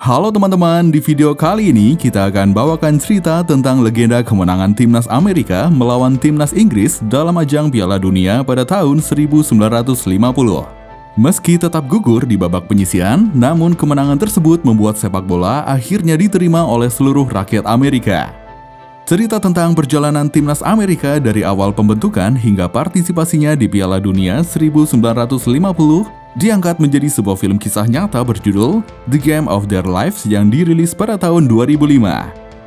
Halo teman-teman, di video kali ini kita akan bawakan cerita tentang legenda kemenangan Timnas Amerika melawan Timnas Inggris dalam ajang Piala Dunia pada tahun 1950. Meski tetap gugur di babak penyisihan, namun kemenangan tersebut membuat sepak bola akhirnya diterima oleh seluruh rakyat Amerika. Cerita tentang perjalanan Timnas Amerika dari awal pembentukan hingga partisipasinya di Piala Dunia 1950 diangkat menjadi sebuah film kisah nyata berjudul The Game of Their Lives yang dirilis pada tahun 2005.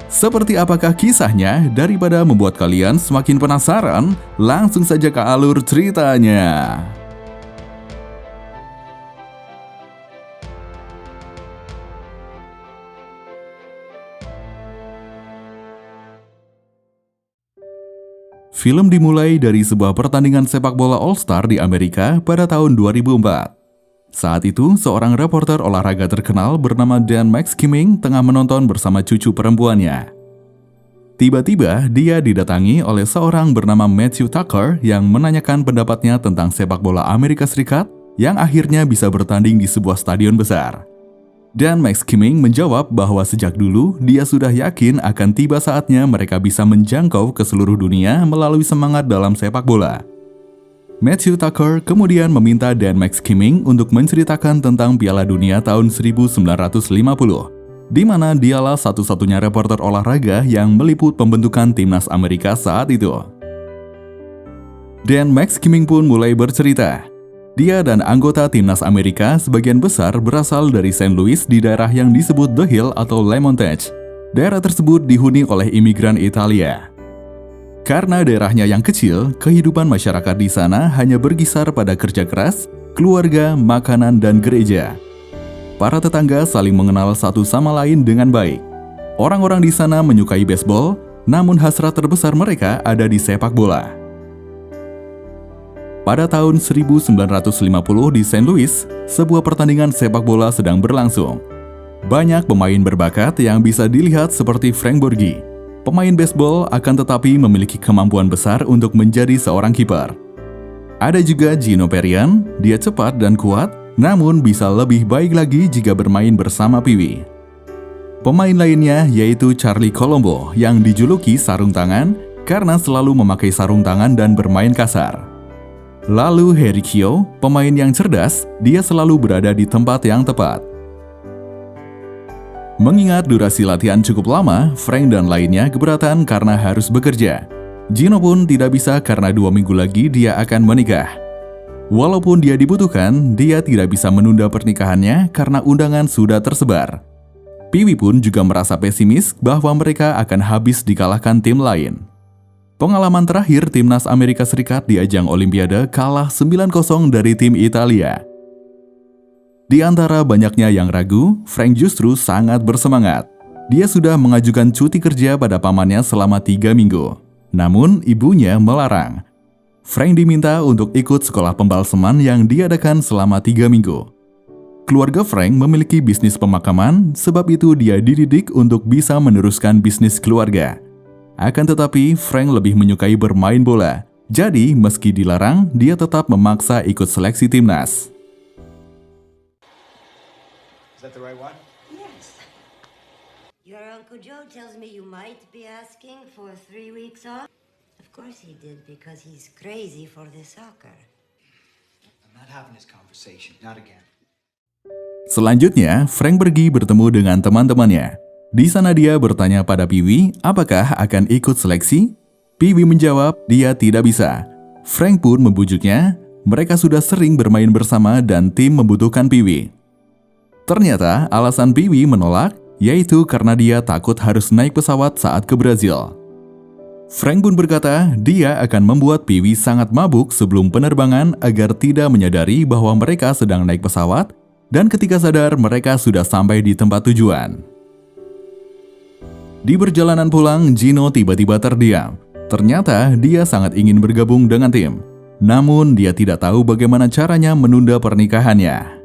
Seperti apakah kisahnya? Daripada membuat kalian semakin penasaran, langsung saja ke alur ceritanya. Film dimulai dari sebuah pertandingan sepak bola All-Star di Amerika pada tahun 2004. Saat itu, seorang reporter olahraga terkenal bernama Dan McKimming tengah menonton bersama cucu perempuannya. Tiba-tiba, dia didatangi oleh seorang bernama Matthew Tucker yang menanyakan pendapatnya tentang sepak bola Amerika Serikat yang akhirnya bisa bertanding di sebuah stadion besar. Dan McKimming menjawab bahwa sejak dulu dia sudah yakin akan tiba saatnya mereka bisa menjangkau ke seluruh dunia melalui semangat dalam sepak bola. Matthew Tucker kemudian meminta Dan McKimming untuk menceritakan tentang Piala Dunia tahun 1950, di mana dialah satu-satunya reporter olahraga yang meliput pembentukan Timnas Amerika saat itu. Dan McKimming pun mulai bercerita. Dia dan anggota Timnas Amerika sebagian besar berasal dari St. Louis di daerah yang disebut The Hill atau Le Montage. Daerah tersebut dihuni oleh imigran Italia. Karena daerahnya yang kecil, kehidupan masyarakat di sana hanya berkisar pada kerja keras, keluarga, makanan, dan gereja. Para tetangga saling mengenal satu sama lain dengan baik. Orang-orang di sana menyukai baseball, namun hasrat terbesar mereka ada di sepak bola. Pada tahun 1950 di St. Louis, sebuah pertandingan sepak bola sedang berlangsung. Banyak pemain berbakat yang bisa dilihat seperti Frank Borghi. Pemain baseball akan tetapi memiliki kemampuan besar untuk menjadi seorang kiper. Ada juga Gino Perian, dia cepat dan kuat, namun bisa lebih baik lagi jika bermain bersama Pee Wee. Pemain lainnya yaitu Charlie Colombo yang dijuluki sarung tangan karena selalu memakai sarung tangan dan bermain kasar. Lalu Harry Keough, pemain yang cerdas, dia selalu berada di tempat yang tepat. Mengingat durasi latihan cukup lama, Frank dan lainnya keberatan karena harus bekerja. Gino pun tidak bisa karena 2 minggu lagi dia akan menikah. Walaupun dia dibutuhkan, dia tidak bisa menunda pernikahannya karena undangan sudah tersebar. Pee Wee pun juga merasa pesimis bahwa mereka akan habis dikalahkan tim lain. Pengalaman terakhir Timnas Amerika Serikat di ajang Olimpiade kalah 9-0 dari tim Italia. Di antara banyaknya yang ragu, Frank justru sangat bersemangat. Dia sudah mengajukan cuti kerja pada pamannya selama 3 minggu. Namun, ibunya melarang. Frank diminta untuk ikut sekolah pembalseman yang diadakan selama 3 minggu. Keluarga Frank memiliki bisnis pemakaman, sebab itu dia dididik untuk bisa meneruskan bisnis keluarga. Akan tetapi, Frank lebih menyukai bermain bola. Jadi, meski dilarang, dia tetap memaksa ikut seleksi timnas. Is that the right one? Yes. Your Uncle Joe tells me you might be asking for 3 weeks off. Of course he did, because he's crazy for the soccer. I'm not having this conversation. Not again. Selanjutnya, Frank pergi bertemu dengan teman-temannya. Di sana dia bertanya pada Pee Wee apakah akan ikut seleksi. Pee Wee menjawab dia tidak bisa. Frank pun membujuknya, mereka sudah sering bermain bersama dan tim membutuhkan Pee Wee. Ternyata alasan Pee Wee menolak yaitu karena dia takut harus naik pesawat saat ke Brazil. Frank pun berkata dia akan membuat Pee Wee sangat mabuk sebelum penerbangan agar tidak menyadari bahwa mereka sedang naik pesawat dan ketika sadar mereka sudah sampai di tempat tujuan. Di perjalanan pulang, Gino tiba-tiba terdiam. Ternyata dia sangat ingin bergabung dengan tim. Namun dia tidak tahu bagaimana caranya menunda pernikahannya.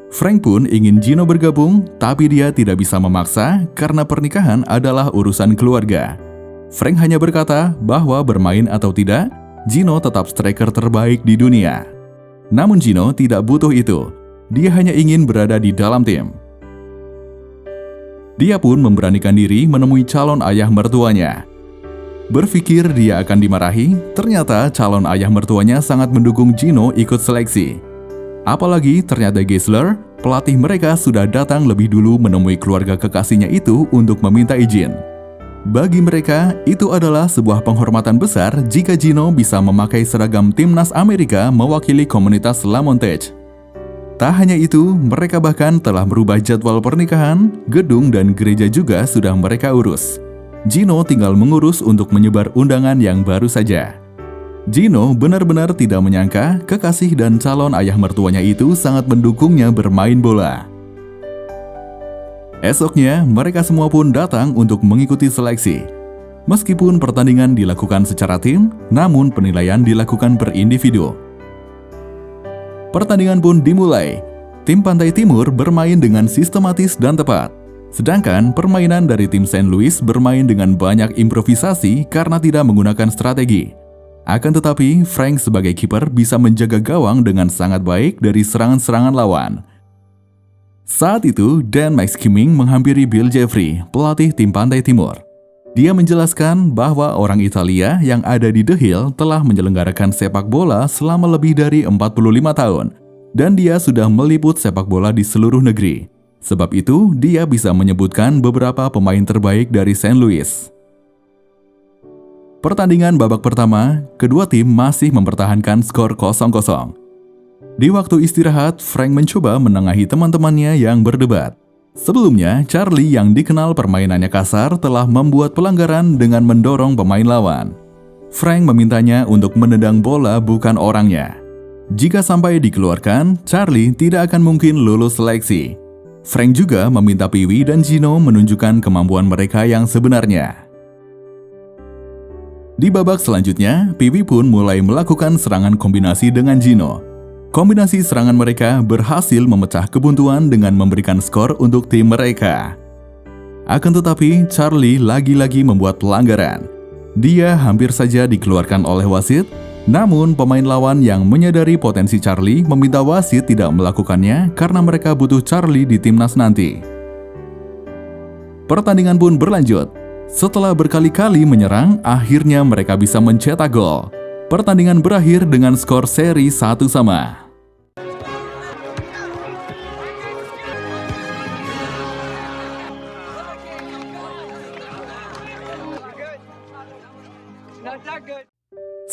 Frank pun ingin Gino bergabung, tapi dia tidak bisa memaksa karena pernikahan adalah urusan keluarga. Frank hanya berkata bahwa bermain atau tidak, Gino tetap striker terbaik di dunia. Namun Gino tidak butuh itu. Dia hanya ingin berada di dalam tim. Dia pun memberanikan diri menemui calon ayah mertuanya. Berpikir dia akan dimarahi, ternyata calon ayah mertuanya sangat mendukung Gino ikut seleksi. Apalagi ternyata Geisler, pelatih mereka, sudah datang lebih dulu menemui keluarga kekasihnya itu untuk meminta izin. Bagi mereka, itu adalah sebuah penghormatan besar jika Gino bisa memakai seragam timnas Amerika mewakili komunitas La Montage. Tak hanya itu, mereka bahkan telah merubah jadwal pernikahan, gedung dan gereja juga sudah mereka urus. Gino tinggal mengurus untuk menyebar undangan yang baru saja. Gino benar-benar tidak menyangka kekasih dan calon ayah mertuanya itu sangat mendukungnya bermain bola. Esoknya, mereka semua pun datang untuk mengikuti seleksi. Meskipun pertandingan dilakukan secara tim, namun penilaian dilakukan per individu. Pertandingan pun dimulai. Tim Pantai Timur bermain dengan sistematis dan tepat. Sedangkan permainan dari tim St. Louis bermain dengan banyak improvisasi karena tidak menggunakan strategi. Akan tetapi, Frank sebagai kiper bisa menjaga gawang dengan sangat baik dari serangan-serangan lawan. Saat itu, Dan McKimming menghampiri Bill Jeffrey, pelatih tim Pantai Timur. Dia menjelaskan bahwa orang Italia yang ada di The Hill telah menyelenggarakan sepak bola selama lebih dari 45 tahun, dan dia sudah meliput sepak bola di seluruh negeri. Sebab itu, dia bisa menyebutkan beberapa pemain terbaik dari St. Louis. Pertandingan babak pertama, kedua tim masih mempertahankan skor 0-0. Di waktu istirahat, Frank mencoba menengahi teman-temannya yang berdebat. Sebelumnya, Charlie yang dikenal permainannya kasar telah membuat pelanggaran dengan mendorong pemain lawan. Frank memintanya untuk menendang bola bukan orangnya. Jika sampai dikeluarkan, Charlie tidak akan mungkin lulus seleksi. Frank juga meminta Pee Wee dan Gino menunjukkan kemampuan mereka yang sebenarnya. Di babak selanjutnya, Pee Wee pun mulai melakukan serangan kombinasi dengan Gino. Kombinasi serangan mereka berhasil memecah kebuntuan dengan memberikan skor untuk tim mereka. Akan tetapi, Charlie lagi-lagi membuat pelanggaran. Dia hampir saja dikeluarkan oleh wasit. Namun, pemain lawan yang menyadari potensi Charlie meminta wasit tidak melakukannya karena mereka butuh Charlie di timnas nanti. Pertandingan pun berlanjut. Setelah berkali-kali menyerang, akhirnya mereka bisa mencetak gol. Pertandingan berakhir dengan skor seri 1-1.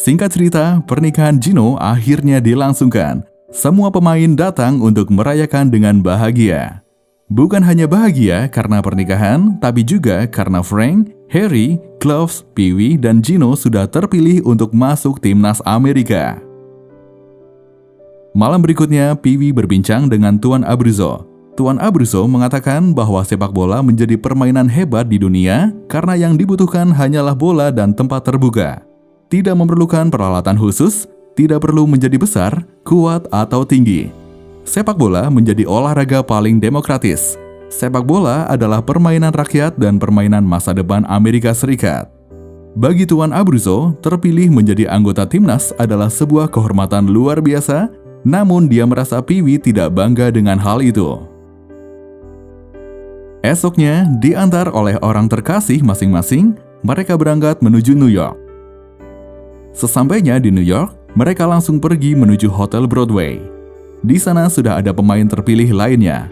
Singkat cerita, pernikahan Gino akhirnya dilangsungkan. Semua pemain datang untuk merayakan dengan bahagia. Bukan hanya bahagia karena pernikahan, tapi juga karena Frank, Harry, Kloves, Pee Wee, dan Gino sudah terpilih untuk masuk timnas Amerika. Malam berikutnya, Pee Wee berbincang dengan Tuan Abruzzo. Tuan Abruzzo mengatakan bahwa sepak bola menjadi permainan hebat di dunia karena yang dibutuhkan hanyalah bola dan tempat terbuka. Tidak memerlukan peralatan khusus, tidak perlu menjadi besar, kuat, atau tinggi. Sepak bola menjadi olahraga paling demokratis. Sepak bola adalah permainan rakyat dan permainan masa depan Amerika Serikat. Bagi Tuan Abruzzo, terpilih menjadi anggota timnas adalah sebuah kehormatan luar biasa, namun dia merasa Pee Wee tidak bangga dengan hal itu. Esoknya, diantar oleh orang terkasih masing-masing, mereka berangkat menuju New York. Sesampainya di New York, mereka langsung pergi menuju Hotel Broadway. Di sana sudah ada pemain terpilih lainnya.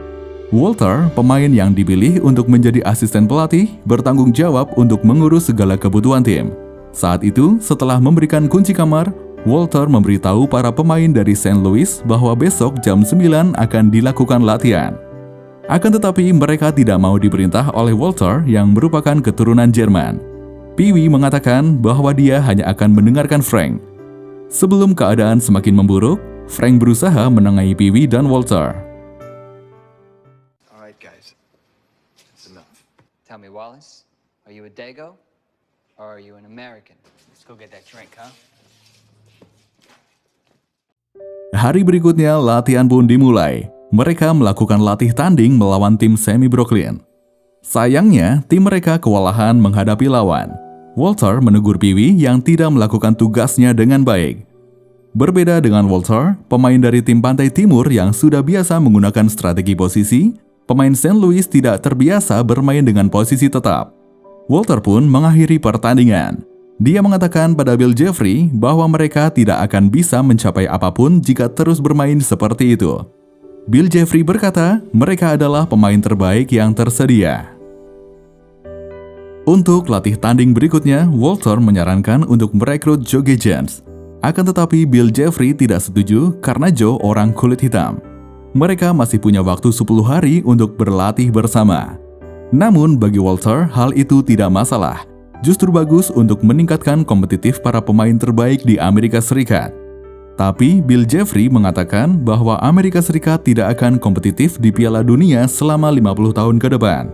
Walter, pemain yang dipilih untuk menjadi asisten pelatih, bertanggung jawab untuk mengurus segala kebutuhan tim. Saat itu, setelah memberikan kunci kamar, Walter memberitahu para pemain dari St. Louis bahwa besok jam 9 akan dilakukan latihan. Akan tetapi mereka tidak mau diperintah oleh Walter yang merupakan keturunan Jerman. Pee Wee mengatakan bahwa dia hanya akan mendengarkan Frank. Sebelum keadaan semakin memburuk, Frank berusaha menengahi Pee Wee dan Walter. All right, guys. That's enough. Tell me, Wallace, are you a Dago or are you an American? Let's go get that drink, huh? Hari berikutnya, latihan pun dimulai. Mereka melakukan latih tanding melawan tim Semi Brooklyn. Sayangnya, tim mereka kewalahan menghadapi lawan. Walter menegur Pee Wee yang tidak melakukan tugasnya dengan baik. Berbeda dengan Walter, pemain dari tim Pantai Timur yang sudah biasa menggunakan strategi posisi, Pemain St. Louis tidak terbiasa bermain dengan posisi tetap. Walter pun mengakhiri pertandingan. Dia mengatakan pada Bill Jeffrey bahwa mereka tidak akan bisa mencapai apapun jika terus bermain seperti itu. Bill Jeffrey berkata, mereka adalah pemain terbaik yang tersedia. Untuk latih tanding berikutnya, Walter menyarankan untuk merekrut Joe Gagens. Akan tetapi Bill Jeffrey tidak setuju karena Joe orang kulit hitam. Mereka masih punya waktu 10 hari untuk berlatih bersama. Namun bagi Walter, hal itu tidak masalah. Justru bagus untuk meningkatkan kompetitif para pemain terbaik di Amerika Serikat. Tapi Bill Jeffrey mengatakan bahwa Amerika Serikat tidak akan kompetitif di Piala Dunia selama 50 tahun ke depan.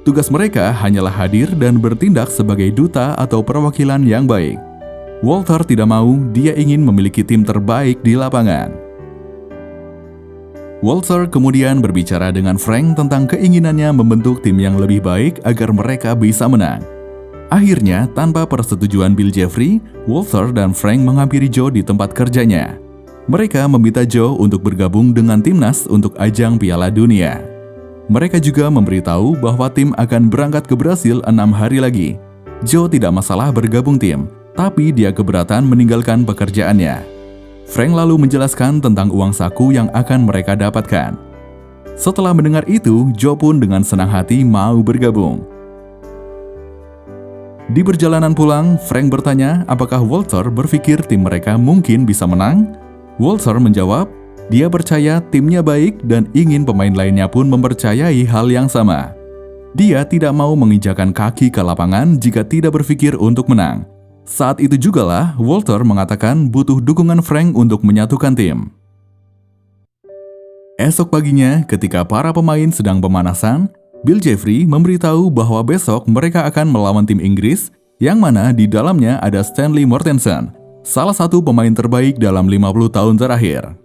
Tugas mereka hanyalah hadir dan bertindak sebagai duta atau perwakilan yang baik. Walter tidak mau, dia ingin memiliki tim terbaik di lapangan. Walter kemudian berbicara dengan Frank tentang keinginannya membentuk tim yang lebih baik agar mereka bisa menang. Akhirnya, tanpa persetujuan Bill Jeffrey, Walter dan Frank menghampiri Joe di tempat kerjanya. Mereka meminta Joe untuk bergabung dengan timnas untuk ajang Piala Dunia. Mereka juga memberitahu bahwa tim akan berangkat ke Brasil 6 hari lagi. Joe tidak masalah bergabung tim, tapi dia keberatan meninggalkan pekerjaannya. Frank lalu menjelaskan tentang uang saku yang akan mereka dapatkan. Setelah mendengar itu, Joe pun dengan senang hati mau bergabung. Di perjalanan pulang, Frank bertanya apakah Walter berpikir tim mereka mungkin bisa menang. Walter menjawab, dia percaya timnya baik dan ingin pemain lainnya pun mempercayai hal yang sama. Dia tidak mau menginjakan kaki ke lapangan jika tidak berpikir untuk menang. Saat itu jugalah Walter mengatakan butuh dukungan Frank untuk menyatukan tim. Esok paginya, ketika para pemain sedang pemanasan, Bill Jeffrey memberitahu bahwa besok mereka akan melawan tim Inggris, yang mana di dalamnya ada Stanley Mortensen, salah satu pemain terbaik dalam 50 tahun terakhir.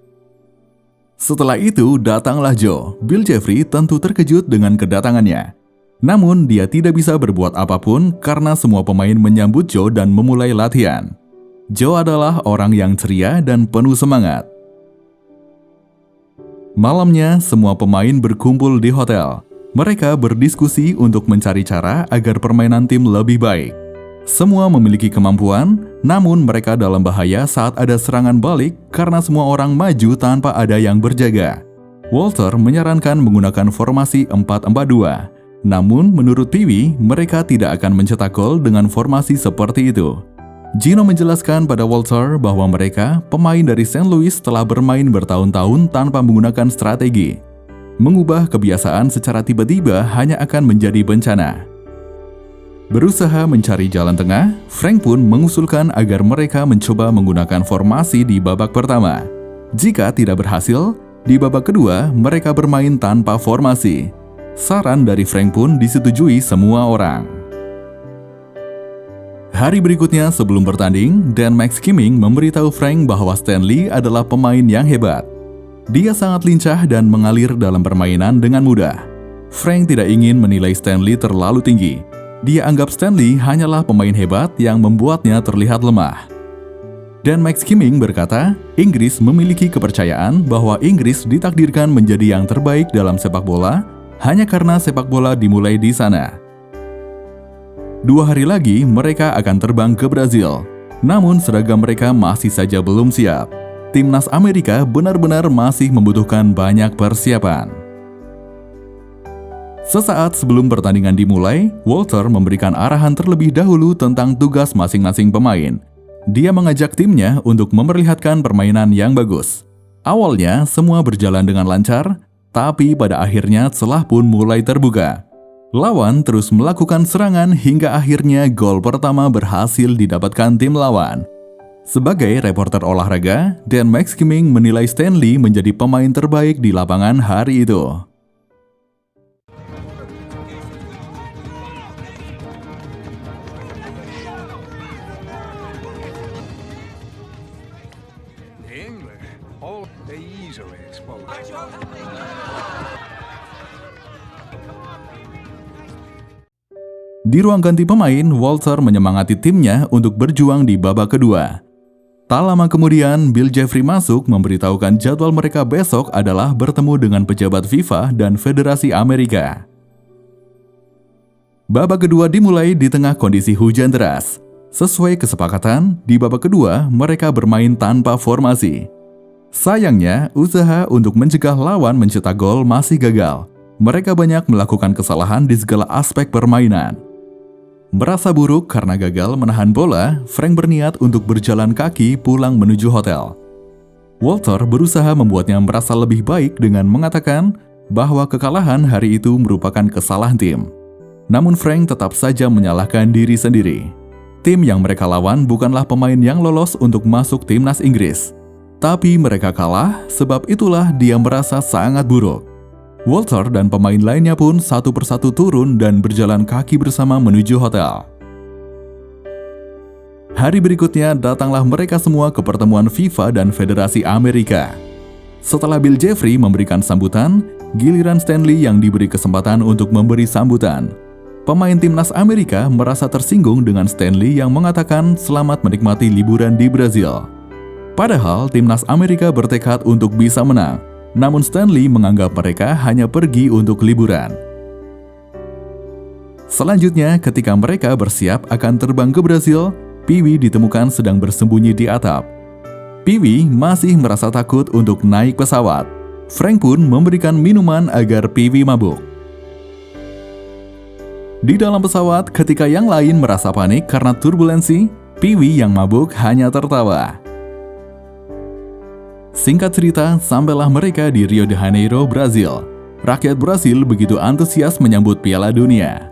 Setelah itu datanglah Joe. Bill Jeffrey tentu terkejut dengan kedatangannya. Namun dia tidak bisa berbuat apapun karena semua pemain menyambut Joe dan memulai latihan. Joe adalah orang yang ceria dan penuh semangat. Malamnya, semua pemain berkumpul di hotel. Mereka berdiskusi untuk mencari cara agar permainan tim lebih baik. Semua memiliki kemampuan, namun mereka dalam bahaya saat ada serangan balik karena semua orang maju tanpa ada yang berjaga. Walter menyarankan menggunakan formasi 4-4-2. Namun, menurut Pee-wee, mereka tidak akan mencetak gol dengan formasi seperti itu. Gino menjelaskan pada Walter bahwa mereka, pemain dari St. Louis, telah bermain bertahun-tahun tanpa menggunakan strategi. Mengubah kebiasaan secara tiba-tiba hanya akan menjadi bencana. Berusaha mencari jalan tengah, Frank pun mengusulkan agar mereka mencoba menggunakan formasi di babak pertama. Jika tidak berhasil, di babak kedua mereka bermain tanpa formasi. Saran dari Frank pun disetujui semua orang. Hari berikutnya sebelum bertanding, Dan Max Kimming memberitahu Frank bahwa Stanley adalah pemain yang hebat. Dia sangat lincah dan mengalir dalam permainan dengan mudah. Frank tidak ingin menilai Stanley terlalu tinggi. Dia anggap Stanley hanyalah pemain hebat yang membuatnya terlihat lemah. Dan Max Kimming berkata, Inggris memiliki kepercayaan bahwa Inggris ditakdirkan menjadi yang terbaik dalam sepak bola hanya karena sepak bola dimulai di sana. 2 hari lagi mereka akan terbang ke Brazil. Namun seragam mereka masih saja belum siap. Timnas Amerika benar-benar masih membutuhkan banyak persiapan. Sesaat sebelum pertandingan dimulai, Walter memberikan arahan terlebih dahulu tentang tugas masing-masing pemain. Dia mengajak timnya untuk memperlihatkan permainan yang bagus. Awalnya semua berjalan dengan lancar, tapi pada akhirnya celah pun mulai terbuka. Lawan terus melakukan serangan hingga akhirnya gol pertama berhasil didapatkan tim lawan. Sebagai reporter olahraga, Dan Max Kimming menilai Stanley menjadi pemain terbaik di lapangan hari itu. The English, oh, they easily expose. Di ruang ganti pemain, Walter menyemangati timnya untuk berjuang di babak kedua. Tak lama kemudian, Bill Jeffrey masuk memberitahukan jadwal mereka besok adalah bertemu dengan pejabat FIFA dan Federasi Amerika. Babak kedua dimulai di tengah kondisi hujan deras. Sesuai kesepakatan, di babak kedua mereka bermain tanpa formasi. Sayangnya, usaha untuk mencegah lawan mencetak gol masih gagal. Mereka banyak melakukan kesalahan di segala aspek permainan. Merasa buruk karena gagal menahan bola, Frank berniat untuk berjalan kaki pulang menuju hotel. Walter berusaha membuatnya merasa lebih baik dengan mengatakan bahwa kekalahan hari itu merupakan kesalahan tim. Namun Frank tetap saja menyalahkan diri sendiri. Tim yang mereka lawan bukanlah pemain yang lolos untuk masuk timnas Inggris. Tapi mereka kalah, sebab itulah dia merasa sangat buruk. Walter dan pemain lainnya pun satu persatu turun dan berjalan kaki bersama menuju hotel. Hari berikutnya datanglah mereka semua ke pertemuan FIFA dan Federasi Amerika. Setelah Bill Jeffrey memberikan sambutan, giliran Stanley yang diberi kesempatan untuk memberi sambutan. Pemain timnas Amerika merasa tersinggung dengan Stanley yang mengatakan selamat menikmati liburan di Brazil. Padahal timnas Amerika bertekad untuk bisa menang. Namun Stanley menganggap mereka hanya pergi untuk liburan. Selanjutnya, ketika mereka bersiap akan terbang ke Brazil, Pee Wee ditemukan sedang bersembunyi di atap. Pee Wee masih merasa takut untuk naik pesawat. Frank pun memberikan minuman agar Pee Wee mabuk. Di dalam pesawat, ketika yang lain merasa panik karena turbulensi, Pee Wee yang mabuk hanya tertawa. Singkat cerita, sampailah mereka di Rio de Janeiro, Brazil. Rakyat Brasil begitu antusias menyambut Piala Dunia.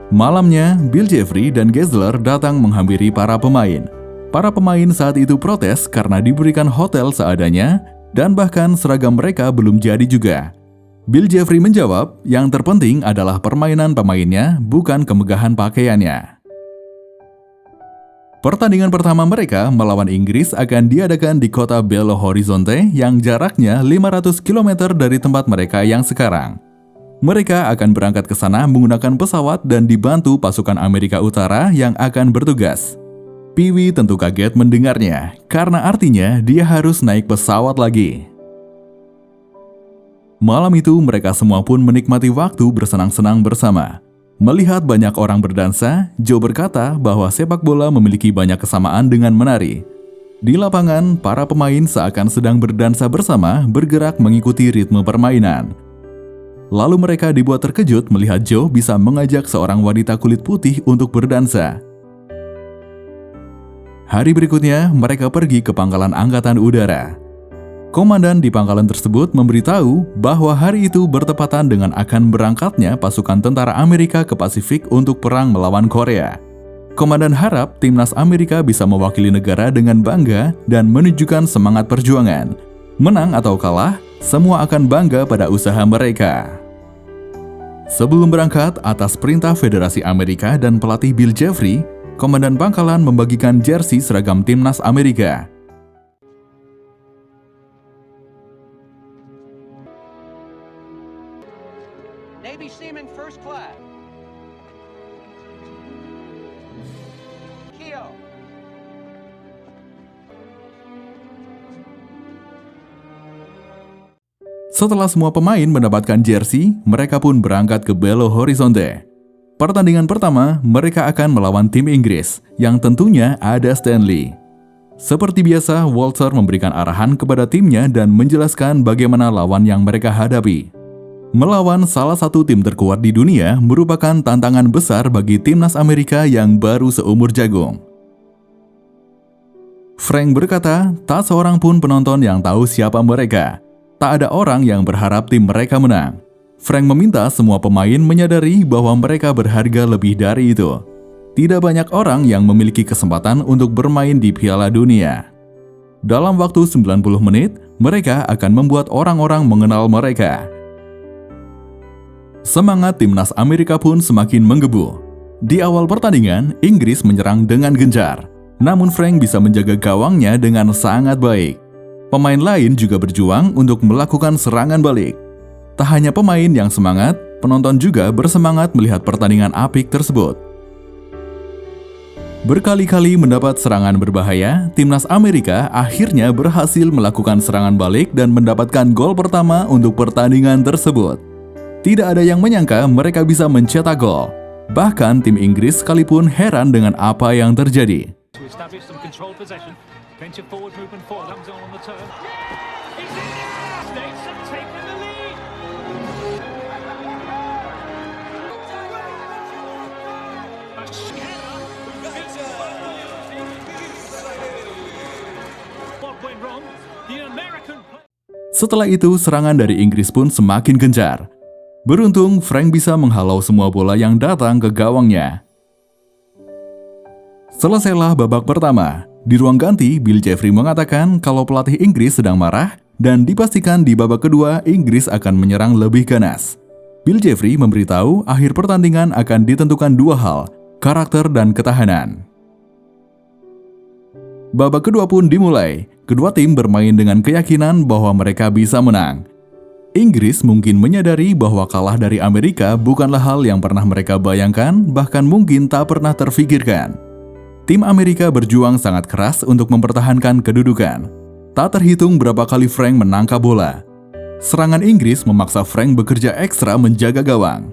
Malamnya, Bill Jeffrey dan Gessler datang menghampiri para pemain. Para pemain saat itu protes karena diberikan hotel seadanya dan bahkan seragam mereka belum jadi juga. Bill Jeffrey menjawab, yang terpenting adalah permainan pemainnya, bukan kemegahan pakaiannya. Pertandingan pertama mereka melawan Inggris akan diadakan di kota Belo Horizonte yang jaraknya 500 km dari tempat mereka yang sekarang. Mereka akan berangkat ke sana menggunakan pesawat dan dibantu pasukan Amerika Utara yang akan bertugas. Pee Wee tentu kaget mendengarnya, karena artinya dia harus naik pesawat lagi. Malam itu mereka semua pun menikmati waktu bersenang-senang bersama. Melihat banyak orang berdansa, Joe berkata bahwa sepak bola memiliki banyak kesamaan dengan menari. Di lapangan, para pemain seakan sedang berdansa bersama, bergerak mengikuti ritme permainan. Lalu mereka dibuat terkejut melihat Joe bisa mengajak seorang wanita kulit putih untuk berdansa. Hari berikutnya, mereka pergi ke pangkalan Angkatan Udara. Komandan di pangkalan tersebut memberitahu bahwa hari itu bertepatan dengan akan berangkatnya pasukan tentara Amerika ke Pasifik untuk perang melawan Korea. Komandan harap timnas Amerika bisa mewakili negara dengan bangga dan menunjukkan semangat perjuangan. Menang atau kalah, semua akan bangga pada usaha mereka. Sebelum berangkat, atas perintah Federasi Amerika dan pelatih Bill Jeffrey, komandan pangkalan membagikan jersey seragam timnas Amerika. Navy Seaman First Class. Keo. Setelah semua pemain mendapatkan jersey, mereka pun berangkat ke Belo Horizonte. Pertandingan pertama, mereka akan melawan tim Inggris, yang tentunya ada Stanley. Seperti biasa, Walter memberikan arahan kepada timnya dan menjelaskan bagaimana lawan yang mereka hadapi. Melawan salah satu tim terkuat di dunia merupakan tantangan besar bagi timnas Amerika yang baru seumur jagung. Frank berkata, tak seorang pun penonton yang tahu siapa mereka. Tak ada orang yang berharap tim mereka menang. Frank meminta semua pemain menyadari bahwa mereka berharga lebih dari itu. Tidak banyak orang yang memiliki kesempatan untuk bermain di Piala Dunia. Dalam waktu 90 menit, mereka akan membuat orang-orang mengenal mereka. Semangat timnas Amerika pun semakin menggebu. Di awal pertandingan, Inggris menyerang dengan gencar. Namun Frank bisa menjaga gawangnya dengan sangat baik. Pemain lain juga berjuang untuk melakukan serangan balik. Tak hanya pemain yang semangat, penonton juga bersemangat melihat pertandingan apik tersebut. Berkali-kali mendapat serangan berbahaya, timnas Amerika akhirnya berhasil melakukan serangan balik dan mendapatkan gol pertama untuk pertandingan tersebut. Tidak ada yang menyangka mereka bisa mencetak gol. Bahkan tim Inggris sekalipun heran dengan apa yang terjadi. To establish some controlled possession. Plenty of forward movement for comes on the turn. He's in! States have taken the lead! What went wrong? The American... Setelah itu, serangan dari Inggris pun semakin gencar. Beruntung, Frank bisa menghalau semua bola yang datang ke gawangnya. Selesailah babak pertama. Di ruang ganti, Bill Jeffrey mengatakan kalau pelatih Inggris sedang marah dan dipastikan di babak kedua Inggris akan menyerang lebih ganas. Bill Jeffrey memberitahu akhir pertandingan akan ditentukan dua hal, karakter dan ketahanan. Babak kedua pun dimulai. Kedua tim bermain dengan keyakinan bahwa mereka bisa menang. Inggris mungkin menyadari bahwa kalah dari Amerika bukanlah hal yang pernah mereka bayangkan, bahkan mungkin tak pernah terfikirkan. Tim Amerika berjuang sangat keras untuk mempertahankan kedudukan. Tak terhitung berapa kali Frank menangkap bola. Serangan Inggris memaksa Frank bekerja ekstra menjaga gawang.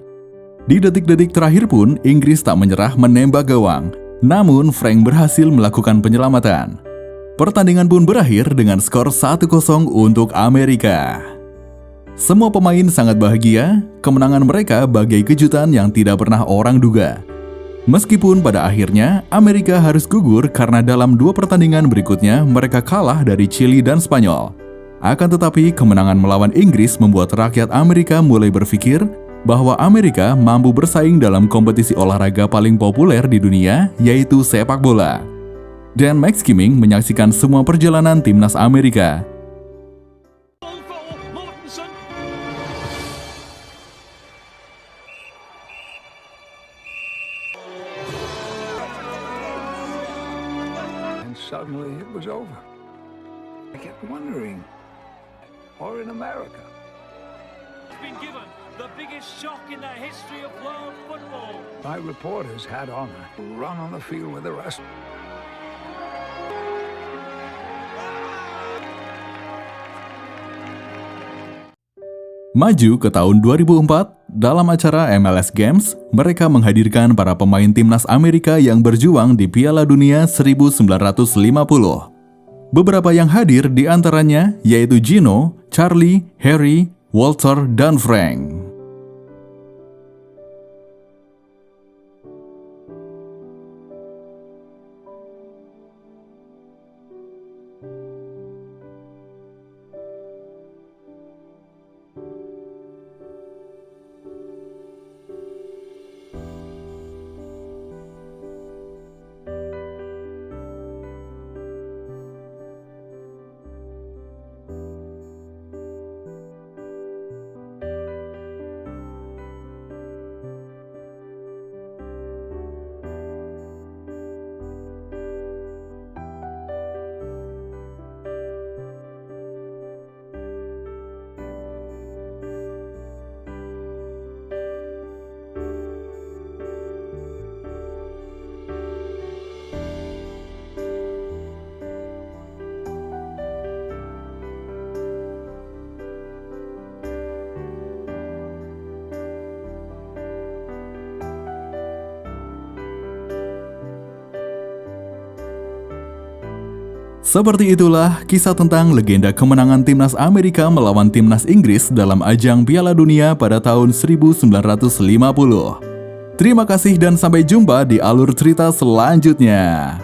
Di detik-detik terakhir pun, Inggris tak menyerah menembak gawang. Namun, Frank berhasil melakukan penyelamatan. Pertandingan pun berakhir dengan skor 1-0 untuk Amerika. Semua pemain sangat bahagia, kemenangan mereka bagai kejutan yang tidak pernah orang duga. Meskipun pada akhirnya Amerika harus gugur karena dalam dua pertandingan berikutnya mereka kalah dari Chili dan Spanyol. Akan tetapi kemenangan melawan Inggris membuat rakyat Amerika mulai berpikir bahwa Amerika mampu bersaing dalam kompetisi olahraga paling populer di dunia, yaitu sepak bola. Dan Max Kimming menyaksikan semua perjalanan timnas Amerika. Suddenly it was over. I kept wondering, or in America? It's been given the biggest shock in the history of world football. My reporters had honor to run on the field with the rest. Maju ke tahun 2004, dalam acara MLS Games, mereka menghadirkan para pemain timnas Amerika yang berjuang di Piala Dunia 1950. Beberapa yang hadir di antaranya yaitu Gino, Charlie, Harry, Walter, dan Frank. Seperti itulah kisah tentang legenda kemenangan timnas Amerika melawan timnas Inggris dalam ajang Piala Dunia pada tahun 1950. Terima kasih dan sampai jumpa di alur cerita selanjutnya.